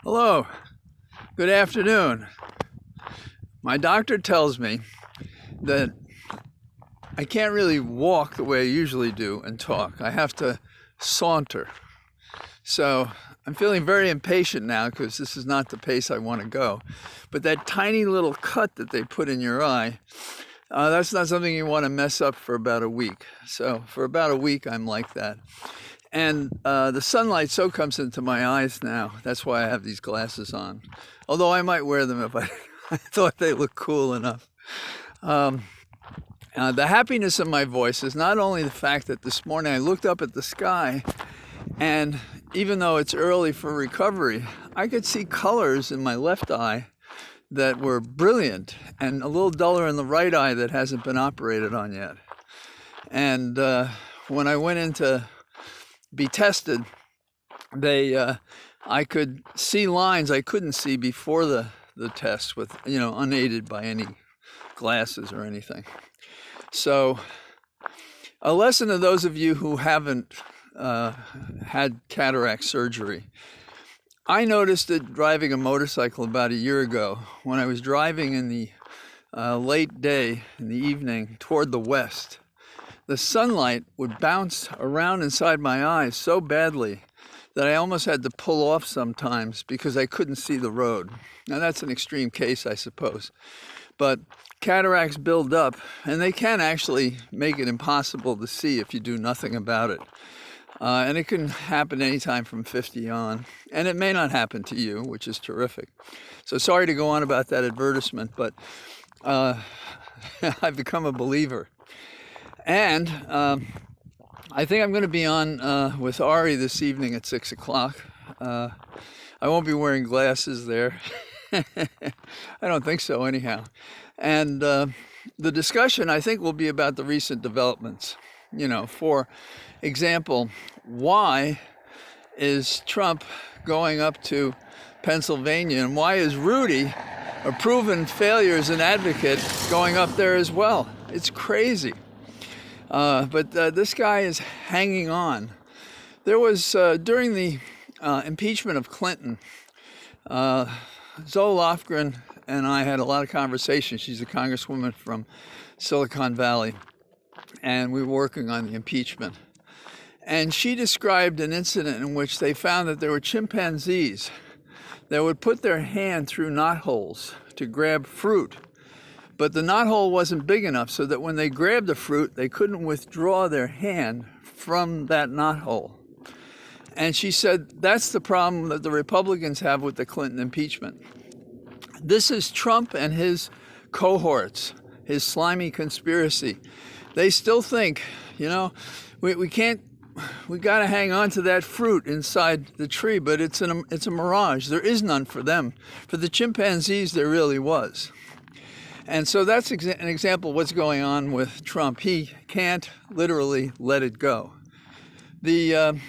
Hello, good afternoon. My doctor tells me that I can't really walk the way I usually do and talk. I have to saunter. So I'm feeling very impatient now because this is not the pace I want to go. But that tiny little cut that they put in your eye, that's not something you want to mess up for about a week. So for about a week, I'm like that. And the sunlight so comes into my eyes now. That's why I have these glasses on. Although I might wear them if I thought they looked cool enough. Um, the happiness in my voice is not only the fact that this morning I looked up at the sky, and even though it's early for recovery, I could see colors in my left eye that were brilliant and a little duller in the right eye that hasn't been operated on yet. And when I went in to be tested, I could see lines I couldn't see before the test with, unaided by any glasses or anything. So a lesson to those of you who haven't had cataract surgery. I noticed it driving a motorcycle about a year ago when I was driving in the late day in the evening toward the west. The sunlight would bounce around inside my eyes so badly that I almost had to pull off sometimes because I couldn't see the road. Now that's an extreme case, I suppose. But cataracts build up, and they can actually make it impossible to see if you do nothing about it. And it can happen anytime from 50 on. And it may not happen to you, which is terrific. So sorry to go on about that advertisement, but I've become a believer. And I think I'm going to be on with Ari this evening at 6 o'clock. I won't be wearing glasses there. I don't think so anyhow. And the discussion, I think, will be about the recent developments. For example, why is Trump going up to Pennsylvania, and why is Rudy, a proven failure as an advocate, going up there as well? It's crazy. But this guy is hanging on. There was, during the impeachment of Clinton, Zoe Lofgren and I had a lot of conversations. She's a congresswoman from Silicon Valley, and we were working on the impeachment. And she described an incident in which they found that there were chimpanzees that would put their hand through knotholes to grab fruit. But the knothole wasn't big enough so that when they grabbed the fruit, they couldn't withdraw their hand from that knothole. And she said that's the problem that the Republicans have with the Clinton impeachment. This is Trump and his cohorts, his slimy conspiracy. They still think, we got to hang on to that fruit inside the tree, but it's a mirage. There is none for them. For the chimpanzees, there really was. And so that's an example of what's going on with Trump. He can't literally let it go. The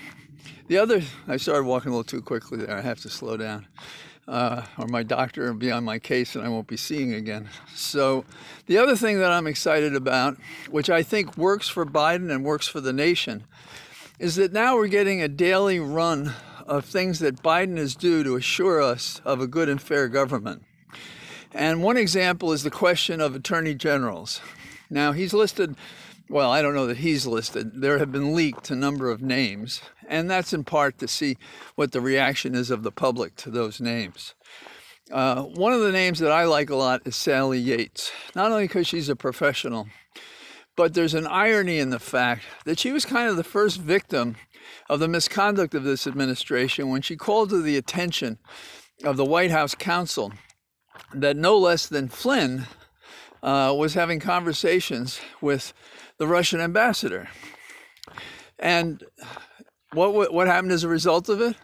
other, I started walking a little too quickly there. I have to slow down. Or my doctor will be on my case and I won't be seeing again. So the other thing that I'm excited about, which I think works for Biden and works for the nation, is that now we're getting a daily run of things that Biden is due to assure us of a good and fair government. And one example is the question of attorney generals. Now, he's listed, well, I don't know that he's listed. There have been leaked a number of names, and that's in part to see what the reaction is of the public to those names. One of the names that I like a lot is Sally Yates, not only because she's a professional, but there's an irony in the fact that she was kind of the first victim of the misconduct of this administration when she called to the attention of the White House counsel that no less than Flynn was having conversations with the Russian ambassador. And what happened as a result of it?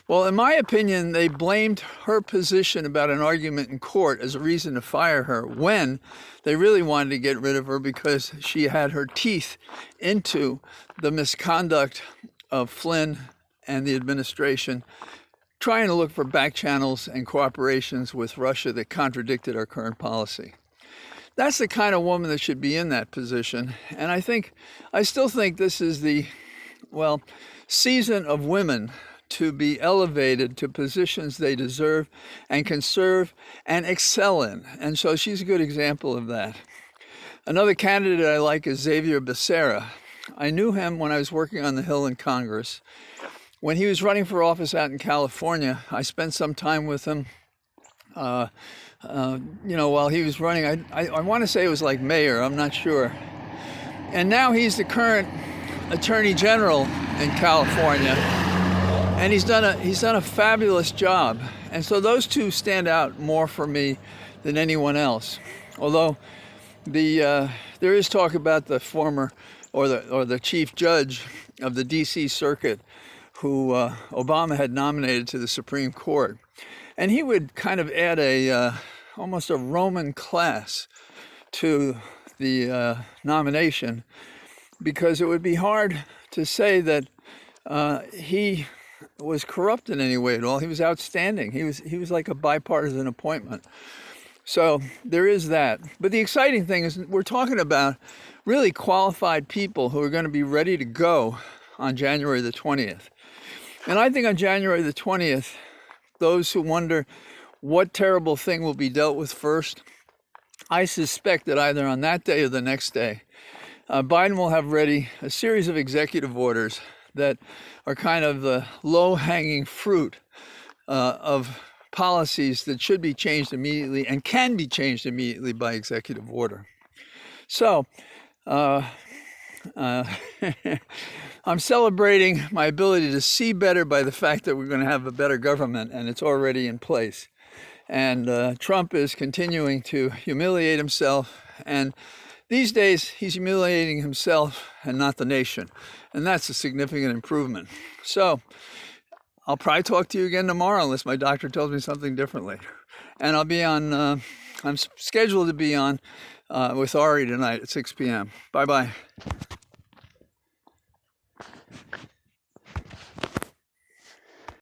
Well, in my opinion, they blamed her position about an argument in court as a reason to fire her when they really wanted to get rid of her because she had her teeth into the misconduct of Flynn and the administration, trying to look for back channels and cooperations with Russia that contradicted our current policy. That's the kind of woman that should be in that position. And I still think this is the, season of women to be elevated to positions they deserve and can serve and excel in. And so she's a good example of that. Another candidate I like is Xavier Becerra. I knew him when I was working on the Hill in Congress. When he was running for office out in California, I spent some time with him. While he was running, I want to say it was like mayor, I'm not sure. And now he's the current Attorney General in California, and he's done a fabulous job. And so those two stand out more for me than anyone else. Although there is talk about the former or the chief judge of the D.C. Circuit, who Obama had nominated to the Supreme Court, and he would kind of add almost a Roman class to the nomination, because it would be hard to say that he was corrupt in any way at all. He was outstanding. He was like a bipartisan appointment. So there is that. But the exciting thing is we're talking about really qualified people who are going to be ready to go on January the 20th. And I think on January the 20th, those who wonder what terrible thing will be dealt with first, I suspect that either on that day or the next day, Biden will have ready a series of executive orders that are kind of the low-hanging fruit of policies that should be changed immediately and can be changed immediately by executive order. So I'm celebrating my ability to see better by the fact that we're going to have a better government, and it's already in place. And Trump is continuing to humiliate himself, and these days he's humiliating himself and not the nation, and that's a significant improvement. So I'll probably talk to you again tomorrow unless my doctor tells me something differently. And I'll be on, I'm scheduled to be on with Ari tonight at 6 p.m. Bye-bye.